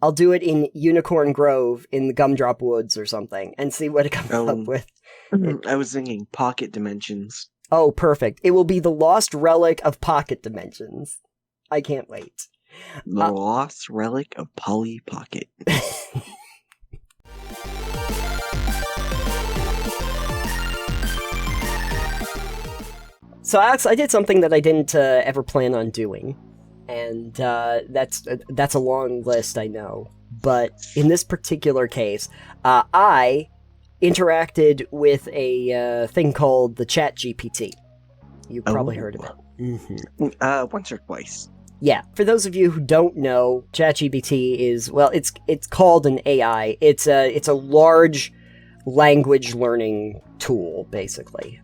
I'll do it in Unicorn Grove in the Gumdrop Woods or something and see what it comes up with. I was thinking Pocket Dimensions. Oh, perfect. It will be the Lost Relic of Pocket Dimensions. I can't wait. The Lost Relic of Polly Pocket. So, Alex, I did something that I didn't ever plan on doing. And that's a long list, I know. But in this particular case, I interacted with a thing called the ChatGPT. You've probably heard of it. Mm-hmm. Once or twice. Yeah. For those of you who don't know, ChatGPT is, well, it's called an AI. It's a large language learning tool, basically.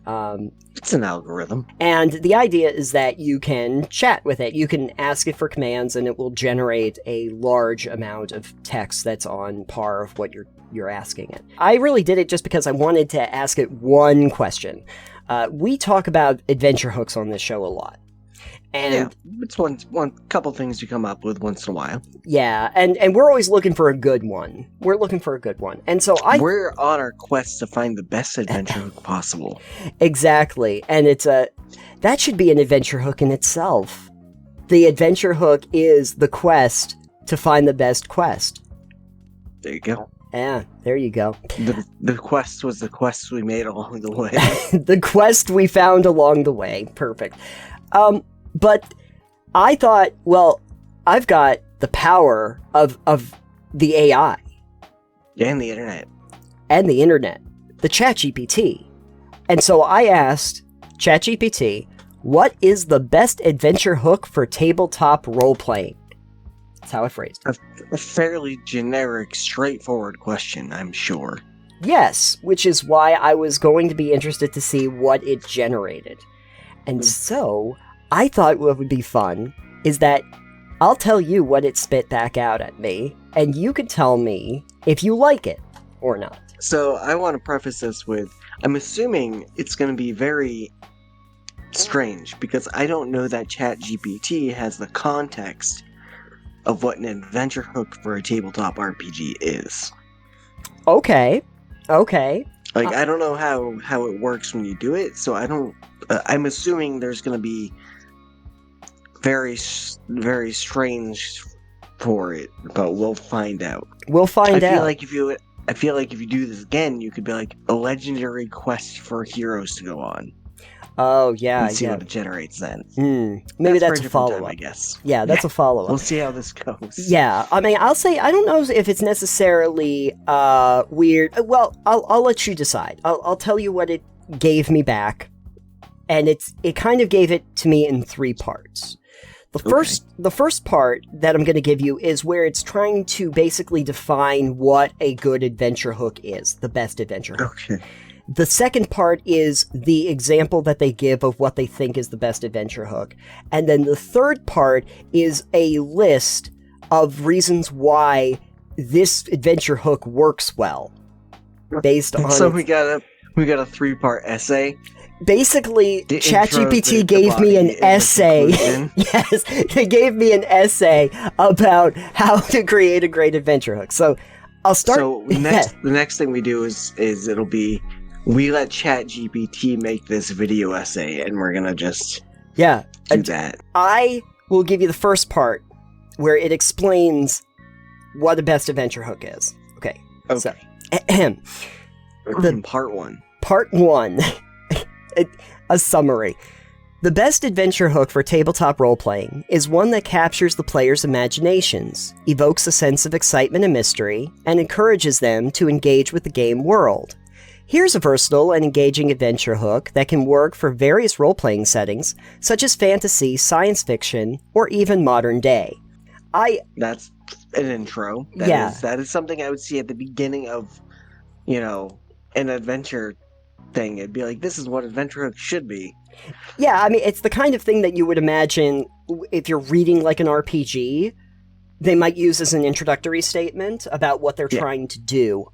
It's an algorithm. And the idea is that you can chat with it. You can ask it for commands, and it will generate a large amount of text that's on par of what you're asking it. I really did it just because I wanted to ask it one question. We talk about adventure hooks on this show a lot. And yeah, it's one couple things you come up with once in a while. Yeah, and we're always looking for a good one. And so we're on our quest to find the best adventure hook possible. Exactly. And that should be an adventure hook in itself. The adventure hook is the quest to find the best quest. There you go. Yeah, there you go. The quest was the quest we made along the way. The quest we found along the way. Perfect. But I thought, well, I've got the power of the AI. And the internet. The ChatGPT. And so I asked ChatGPT, what is the best adventure hook for tabletop role-playing? That's how I phrased it. A fairly generic, straightforward question, I'm sure. Yes, which is why I was going to be interested to see what it generated. And so I thought what would be fun is that I'll tell you what it spit back out at me, and you could tell me if you like it or not. So I want to preface this with, I'm assuming it's going to be very strange, because I don't know that ChatGPT has the context of what an adventure hook for a tabletop RPG is. Okay. I don't know how it works when you do it, so I don't... I'm assuming there's going to be very, very strange for it, but we'll find out. I feel like if you do this again, you could be like a legendary quest for heroes to go on. Oh yeah, and see what it generates then. Maybe that's a follow-up, I guess. Yeah, that's a follow-up. We'll see how this goes. Yeah, I mean, I'll say I don't know if it's necessarily weird. Well, I'll let you decide. I'll tell you what it gave me back, and it kind of gave it to me in 3 parts. The first part that I'm going to give you is where it's trying to basically define what a good adventure hook is, the best adventure hook. Okay. The second part is the example that they give of what they think is the best adventure hook. And then the third part is a list of reasons why this adventure hook works well. Based on So we got a 3-part essay. Basically, ChatGPT gave me an essay. Yes, they gave me an essay about how to create a great adventure hook. So I'll start. So the next thing we do is it'll be, we let ChatGPT make this video essay, and we're gonna just do that. I will give you the first part where it explains what a best adventure hook is. Okay. So, part 1. Part 1. A summary. The best adventure hook for tabletop role-playing is one that captures the player's imaginations, evokes a sense of excitement and mystery, and encourages them to engage with the game world. Here's a versatile and engaging adventure hook that can work for various role-playing settings, such as fantasy, science fiction, or even modern day. That's an intro. That is something I would see at the beginning of, an adventure thing. It'd be like, this is what adventure hook should be. Yeah, I mean, it's the kind of thing that you would imagine if you're reading like an RPG, they might use as an introductory statement about what they're trying to do.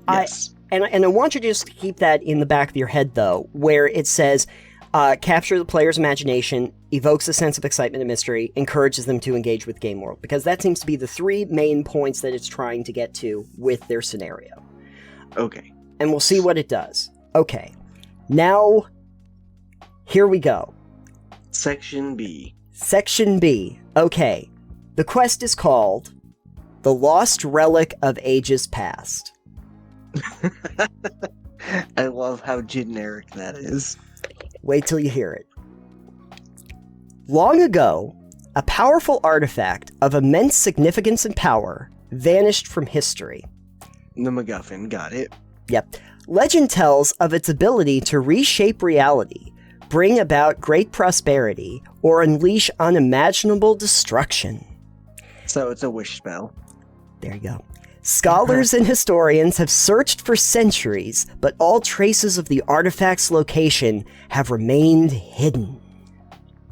Yes. And I want you to just keep that in the back of your head, though, where it says, Capture the player's imagination, evokes a sense of excitement and mystery, encourages them to engage with game world. Because that seems to be the three main points that it's trying to get to with their scenario. Okay. And we'll see what it does. Okay. Now, here we go. Section B. Section B. Okay. The quest is called The Lost Relic of Ages Past. I love how generic that is. Wait till you hear it. Long ago, a powerful artifact of immense significance and power vanished from history. The MacGuffin, got it. Yep. Legend tells of its ability to reshape reality, bring about great prosperity, or unleash unimaginable destruction. So it's a wish spell. There you go. Scholars and historians have searched for centuries, but all traces of the artifact's location have remained hidden.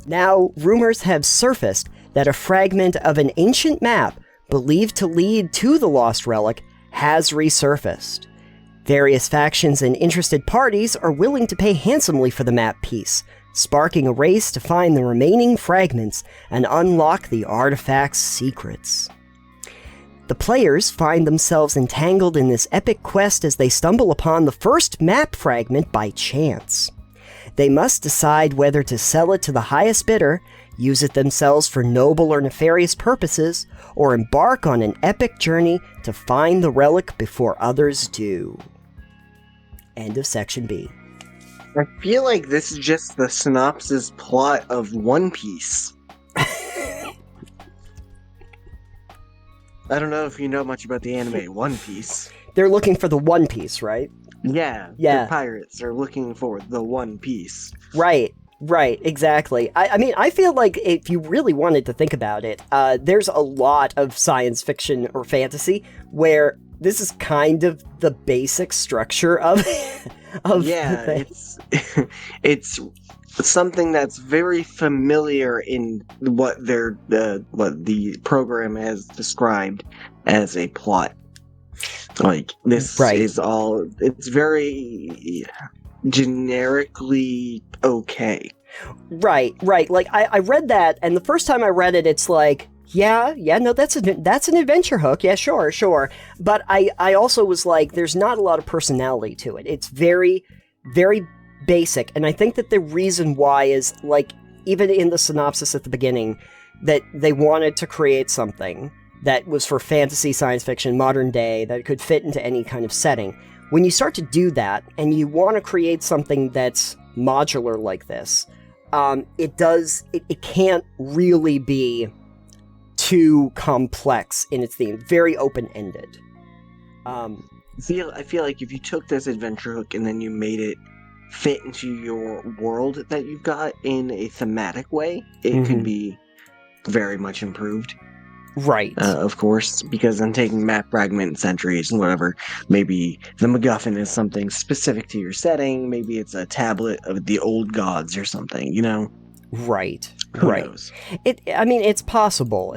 Now, rumors have surfaced that a fragment of an ancient map believed to lead to the lost relic has resurfaced. Various factions and interested parties are willing to pay handsomely for the map piece, sparking a race to find the remaining fragments and unlock the artifact's secrets. The players find themselves entangled in this epic quest as they stumble upon the first map fragment by chance. They must decide whether to sell it to the highest bidder, use it themselves for noble or nefarious purposes, or embark on an epic journey to find the relic before others do. End of Section B. I feel like this is just the synopsis plot of One Piece. I don't know if you know much about the anime One Piece. They're looking for the One Piece, right? Yeah. The pirates are looking for the One Piece. Right, exactly. I mean, I feel like if you really wanted to think about it, there's a lot of science fiction or fantasy where this is kind of the basic structure of yeah, it's something that's very familiar in what what the program has described as a plot. Like, this is all, it's very generically okay. Right. Like, I read that, and the first time I read it, it's like, no, that's an adventure hook. Yeah, sure. But I also was like, there's not a lot of personality to it. It's very, very basic. And I think that the reason why is, like, even in the synopsis at the beginning, that they wanted to create something that was for fantasy, science fiction, modern day, that could fit into any kind of setting. When you start to do that, and you want to create something that's modular like this, it can't really be too complex in its theme. Very open-ended. I feel like if you took this adventure hook and then you made it fit into your world that you've got in a thematic way, it could be very much improved. Right. Of course, because I'm taking map fragment centuries and whatever. Maybe the MacGuffin is something specific to your setting. Maybe it's a tablet of the old gods or something, you know? Right. Who knows? It's possible.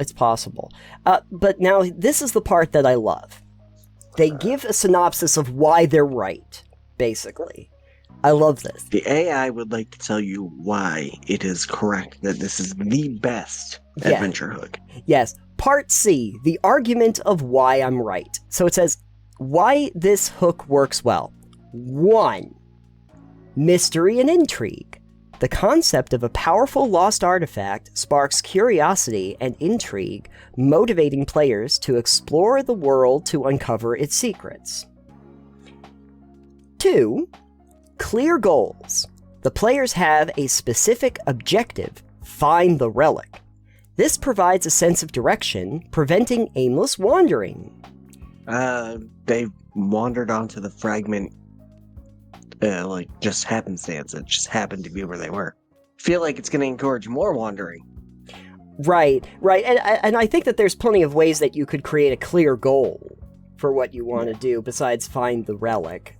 But now, this is the part that I love. They give a synopsis of why they're right, basically. I love this. The AI would like to tell you why it is correct that this is the best adventure hook. Yes. Part C, the argument of why I'm right. So it says, why this hook works well. 1. Mystery and intrigue. The concept of a powerful lost artifact sparks curiosity and intrigue, motivating players to explore the world to uncover its secrets. 2. Clear goals. The players have a specific objective, find the relic. This provides a sense of direction, preventing aimless wandering. They wandered onto the fragment, just happenstance. It just happened to be where they were. Feel like it's going to encourage more wandering. Right. And I think that there's plenty of ways that you could create a clear goal for what you want to do besides find the relic.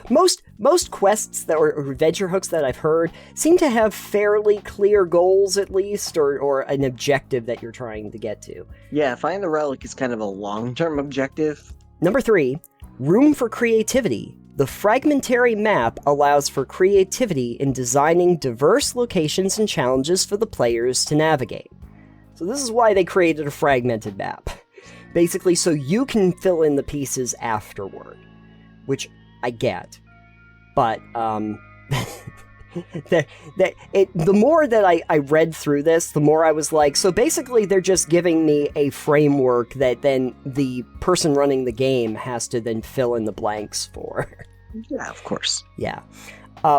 Most quests that or adventure hooks that I've heard seem to have fairly clear goals, at least, or an objective that you're trying to get to. Yeah, find the relic is kind of a long-term objective. Number 3, room for creativity. The fragmentary map allows for creativity in designing diverse locations and challenges for the players to navigate. So this is why they created a fragmented map. Basically, so you can fill in the pieces afterward. Which I get. But, the more that I read through this, the more I was like, so basically they're just giving me a framework that then the person running the game has to then fill in the blanks for. Yeah, of course. Yeah.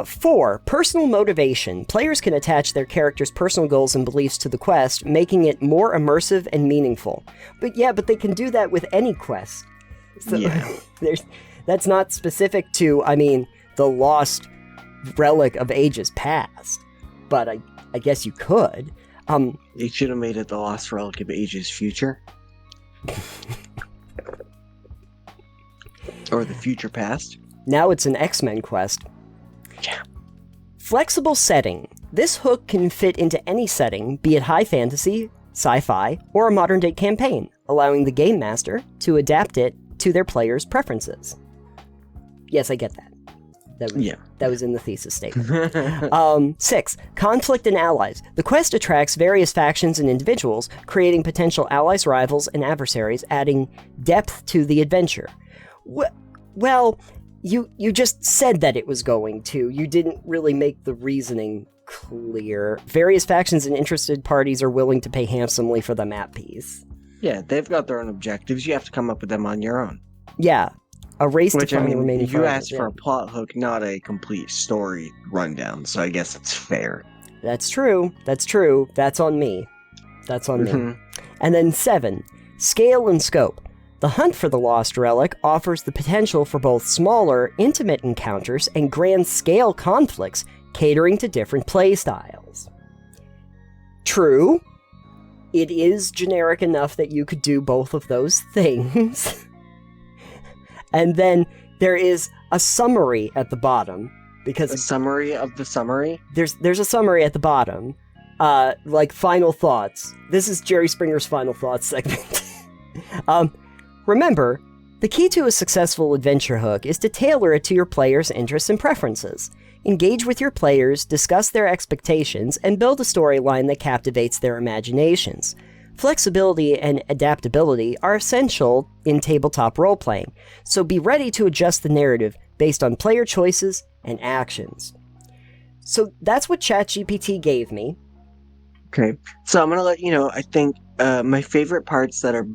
4. Personal motivation. Players can attach their character's personal goals and beliefs to the quest, making it more immersive and meaningful. But they can do that with any quest. So yeah. That's not specific to, the lost relic of ages past. But I guess you could. They should have made it the lost relic of ages future. Or the future past. Now it's an X-Men quest. Yeah. Flexible setting. This hook can fit into any setting, be it high fantasy, sci-fi, or a modern-day campaign, allowing the game master to adapt it to their players' preferences. Yes, I get that. That was in the thesis statement. 6. Conflict and allies. The quest attracts various factions and individuals, creating potential allies, rivals, and adversaries, adding depth to the adventure. Well, you just said that it was going to. You didn't really make the reasoning clear. Various factions and interested parties are willing to pay handsomely for the map piece. Yeah, they've got their own objectives. You have to come up with them on your own. Yeah. A race to find the remaining you asked for a plot hook, not a complete story rundown, so I guess it's fair. That's true. That's on me. Me. And then 7. Scale and scope. The hunt for the lost relic offers the potential for both smaller, intimate encounters and grand-scale conflicts, catering to different playstyles. True. It is generic enough that you could do both of those things. And then there is a summary at the bottom, because... A summary of the summary? There's a summary at the bottom, like final thoughts. This is Jerry Springer's final thoughts segment. Remember, the key to a successful adventure hook is to tailor it to your players' interests and preferences. Engage with your players, discuss their expectations, and build a storyline that captivates their imaginations. Flexibility and adaptability are essential in tabletop role-playing, so be ready to adjust the narrative based on player choices and actions. So that's what ChatGPT gave me. Okay, so I'm gonna let you know, I think my favorite parts that are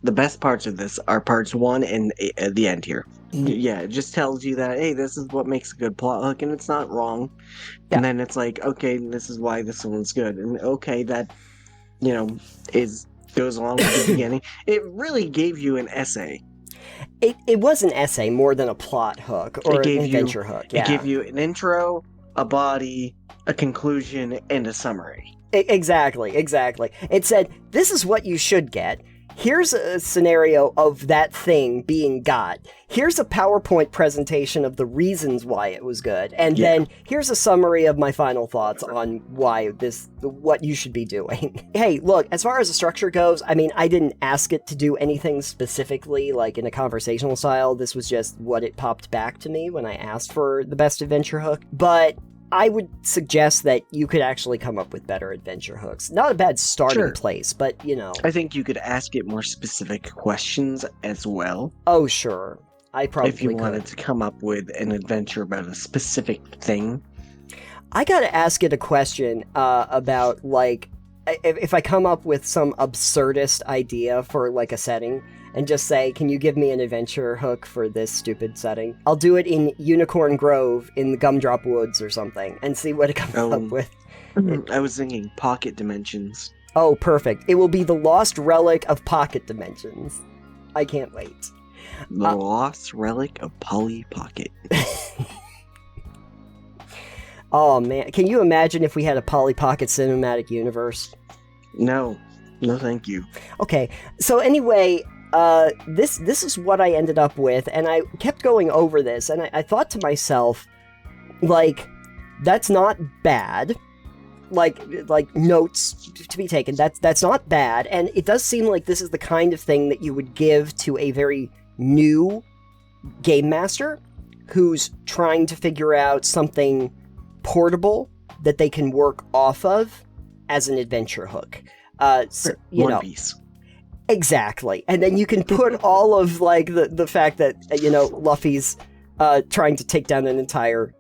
the best parts of this are parts 1 and the end here. Yeah, it just tells you that, hey, this is what makes a good plot hook, and it's not wrong. Yeah. And then it's like, okay, this is why this one's good. And okay, that, goes along with the beginning. It really gave you an essay. It was an essay more than a plot hook or an adventure hook. Yeah. It gave you an intro, a body, a conclusion, and a summary. Exactly. It said, this is what you should get. Here's a scenario of that thing being got. Here's a PowerPoint presentation of the reasons why it was good. And then here's a summary of my final thoughts on what you should be doing. Hey, look, as far as the structure goes, I didn't ask it to do anything specifically, like in a conversational style. This was just what it popped back to me when I asked for the best adventure hook. But I would suggest that you could actually come up with better adventure hooks. Not a bad starting place, but, I think you could ask it more specific questions as well. Oh, sure. I probably if you wanted to come up with an adventure about a specific thing. I gotta ask it a question about, like, if I come up with some absurdist idea for, like, a setting, and just say, can you give me an adventure hook for this stupid setting? I'll do it in Unicorn Grove in the Gumdrop Woods or something, and see what it comes up with. I was thinking Pocket Dimensions. Oh, perfect. It will be the lost relic of Pocket Dimensions. I can't wait. The lost relic of Polly Pocket. Oh, man. Can you imagine if we had a Polly Pocket cinematic universe? No, thank you. Okay, so anyway... this is what I ended up with, and I kept going over this, and I thought to myself, like, that's not bad. Like notes to be taken. That's not bad, and it does seem like this is the kind of thing that you would give to a very new game master who's trying to figure out something portable that they can work off of as an adventure hook. One Piece. Exactly. And then you can put all of, like, the fact that, Luffy's trying to take down an entire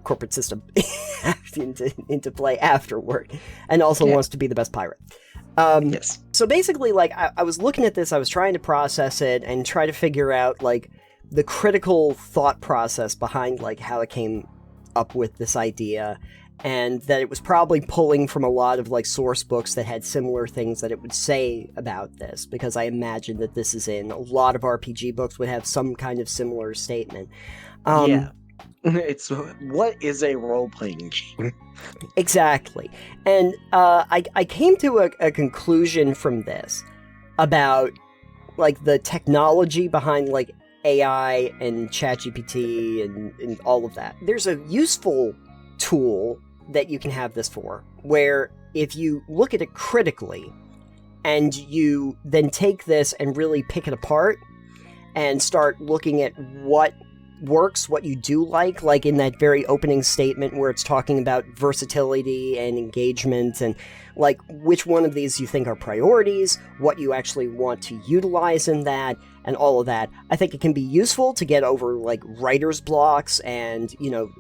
corporate system into play afterward, and also wants to be the best pirate. Yes. So basically, like, I was looking at this, I was trying to process it and try to figure out, like, the critical thought process behind, like, how it came up with this idea, and that it was probably pulling from a lot of, like, source books that had similar things that it would say about this, because I imagine that this is in a lot of RPG books would have some kind of similar statement. Yeah. It's, what is a role-playing game? Exactly. And I came to a conclusion from this about, like, the technology behind, like, AI and ChatGPT and all of that. There's a useful tool that you can have this for, where if you look at it critically and you then take this and really pick it apart and start looking at what works, what you do like in that very opening statement where it's talking about versatility and engagement, and like which one of these you think are priorities, what you actually want to utilize in that, and all of that. I think it can be useful to get over, like, writer's blocks and,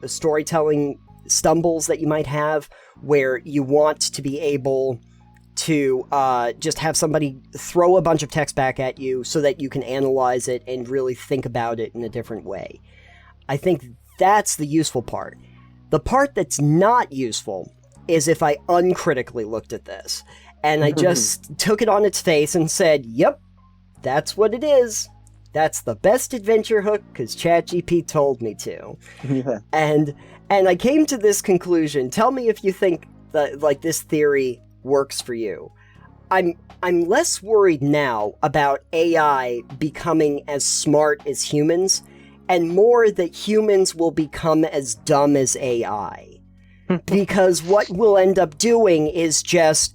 storytelling stumbles that you might have, where you want to be able to just have somebody throw a bunch of text back at you so that you can analyze it and really think about it in a different way. I think that's the useful part. The part that's not useful is if I uncritically looked at this and I just took it on its face and said, yep, that's what it is. That's the best adventure hook because ChatGPT told me to. Yeah. And I came to this conclusion. Tell me if you think that, like, this theory works for you. I'm less worried now about AI becoming as smart as humans, and more that humans will become as dumb as AI. Because what we'll end up doing is just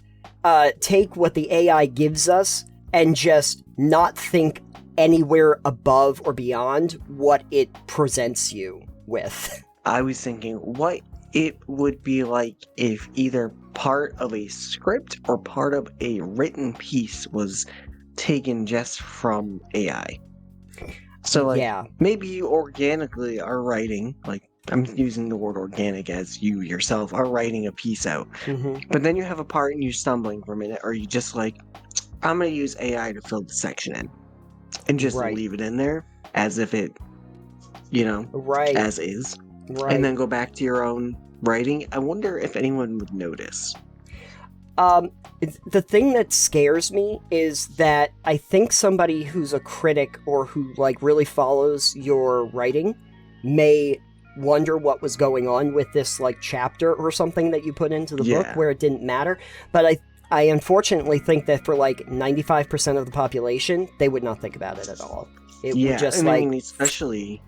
take what the AI gives us and just not think anywhere above or beyond what it presents you with. I was thinking what it would be like if either part of a script or part of a written piece was taken just from AI. So, like, maybe you organically are writing, like, I'm using the word organic as you yourself are writing a piece out. But then you have a part and you're stumbling for a minute, or you just like, I'm going to use AI to fill the section in. And just leave it in there as if it, as is. Right. And then go back to your own writing. I wonder if anyone would notice. The thing that scares me is that I think somebody who's a critic or who, like, really follows your writing may wonder what was going on with this, like, chapter or something that you put into the book where it didn't matter. But I unfortunately think that for, like, 95% of the population, they would not think about it at all. It would just, I mean, especially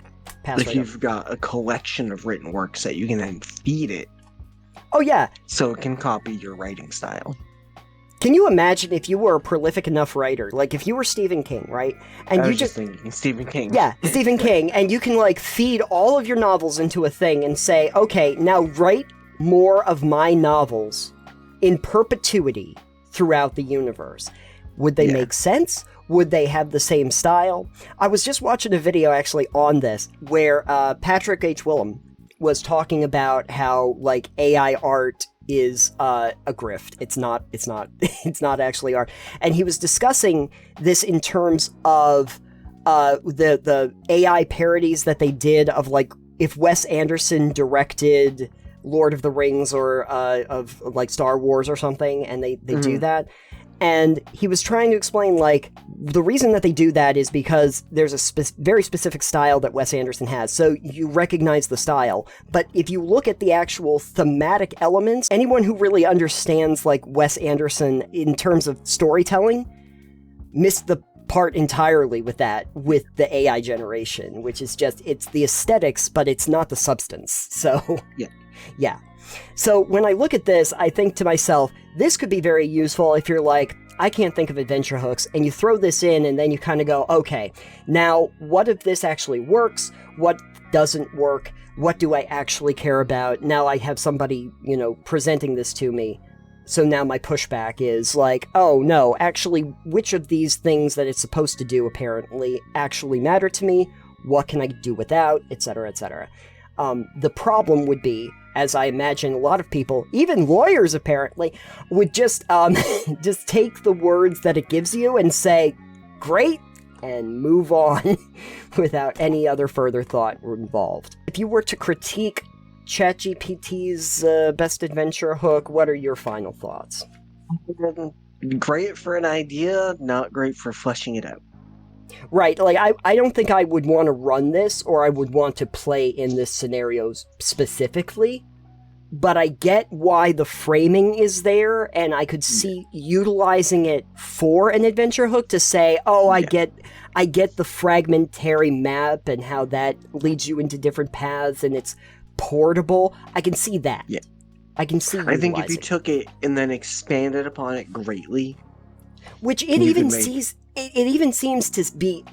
if you've got a collection of written works that you can then feed it. Oh, yeah. So it can copy your writing style. Can you imagine if you were a prolific enough writer, like if you were Stephen King, right? And I was just thinking Stephen King. Yeah, Stephen King, and you can, like, feed all of your novels into a thing and say, okay, now write more of my novels in perpetuity throughout the universe. Would they make sense? Would they have the same style? I was just watching a video actually on this where Patrick H. Willem was talking about how, like, AI art is a grift. It's not actually art. And he was discussing this in terms of the AI parodies that they did of, like, if Wes Anderson directed Lord of the Rings or of, like, Star Wars or something, and they do that. And he was trying to explain, like, the reason that they do that is because there's a very specific style that Wes Anderson has, so you recognize the style. But if you look at the actual thematic elements, anyone who really understands, like, Wes Anderson in terms of storytelling missed the part entirely with the AI generation, which is just, it's the aesthetics, but it's not the substance. So, yeah. So when I look at this, I think to myself, this could be very useful if you're like, I can't think of adventure hooks, and you throw this in, and then you kind of go, okay, now, what if this actually works? What doesn't work? What do I actually care about? Now I have somebody, presenting this to me. So now my pushback is like, oh no, actually, which of these things that it's supposed to do apparently actually matter to me? What can I do without? Etc., etc. The problem would be, as I imagine a lot of people, even lawyers apparently, would just just take the words that it gives you and say, great, and move on without any other further thought involved. If you were to critique ChatGPT's best adventure hook, what are your final thoughts? Great for an idea, not great for fleshing it out. Right, like, I don't think I would want to run this, or I would want to play in this scenario specifically, but I get why the framing is there, and I could see utilizing it for an adventure hook to say, oh, I get the fragmentary map and how that leads you into different paths, and it's portable. I can see that. Yeah. I can see I think if you took it and then expanded upon it greatly, which it even seems to be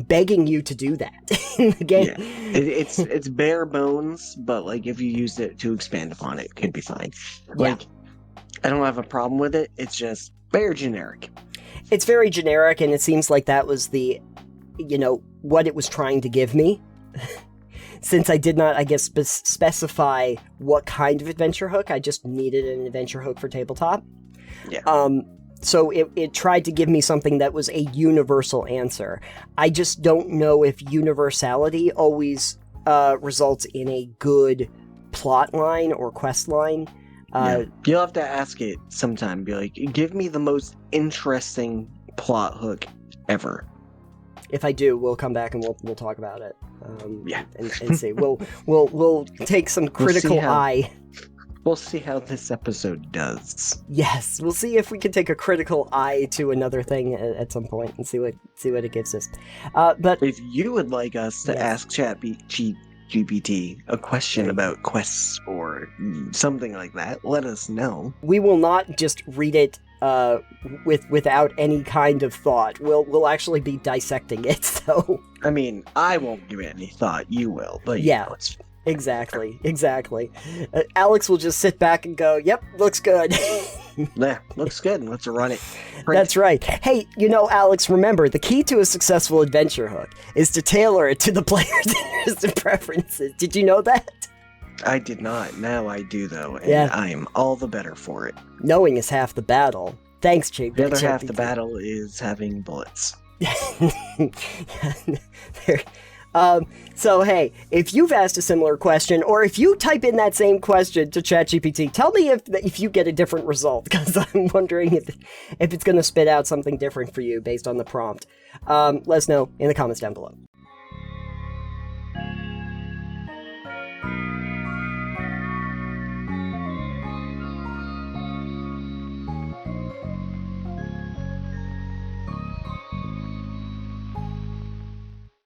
begging you to do that in the game. Yeah. It's bare bones, but like if you used it to expand upon it, it could be fine. Like, I don't have a problem with it. It's just very generic. It's very generic, and it seems like that was the, what it was trying to give me. Since I did not, I guess, specify what kind of adventure hook, I just needed an adventure hook for tabletop. Yeah. So it tried to give me something that was a universal answer. I just don't know if universality always results in a good plot line or quest line. You'll have to ask it sometime. Be like, give me the most interesting plot hook ever. If I do, we'll come back and we'll talk about it. And see. We'll take some critical eye. We'll see how this episode does. Yes, we'll see if we can take a critical eye to another thing at some point and see what it gives us. But if you would like us to ask ChatGPT a question about quests or something like that, let us know. We will not just read it without any kind of thought. We'll actually be dissecting it. So I mean, I won't give it any thought. You will, but it's Exactly. Alex will just sit back and go, yep, looks good. Yeah, looks good. Let's run it. That's right. Hey, Alex, remember, the key to a successful adventure hook is to tailor it to the player's interests and preferences. Did you know that? I did not. Now I do, though, and I am all the better for it. Knowing is half the battle. Thanks, Jake. The other half the battle is having bullets. So, hey, if you've asked a similar question, or if you type in that same question to ChatGPT, tell me if you get a different result, because I'm wondering if it's going to spit out something different for you based on the prompt. Let us know in the comments down below.